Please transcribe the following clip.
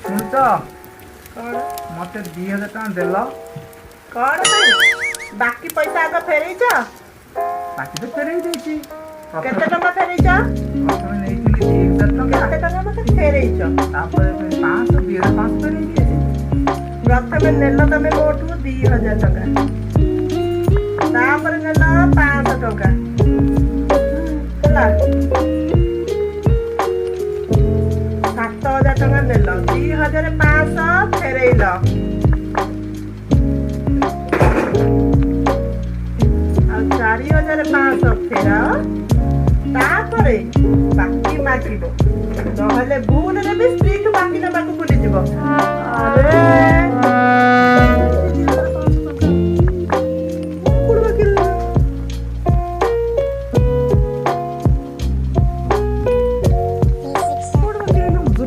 ଶୁଣୁଛ କଣ ମତେ 2000 ଟଙ୍କା ଦେଲ। କଣ ପାଇଁ ବାକି ପଇସା ଆଗ ଫେରେଇଛ? ବାକି ତ ଫେରେଇ ଦେଇଛି। କେତେ ଟଙ୍କା ଫେରେଇଛ? ପ୍ରଥମେ ନେଇଥିଲି 2000 ଟଙ୍କା, କେତେ ଟଙ୍କା ମତେ ଫେରେଇଛ? ତାପରେ 500 2500 ଫେରେଇ ଦେଇଛି। ପ୍ରଥମେ ନେଲ ତମେ ମୋଠୁ 2000 ଟଙ୍କା, ତାପରେ ନେଲ 500 ଟଙ୍କା ହେଲା। 7000 ଟଙ୍କା ନେଲ, 2500 ଫେରେଇଲ। ଆଉ 4500 ଫେରାଅ, ତାପରେ ବାକି ମାଗିବ, ନହେଲେ ଭୁଲରେ ବି ସ୍ତ୍ରୀଠୁ ବାକି ନେବାକୁ ଭୁଲିଯିବ। ଆରେ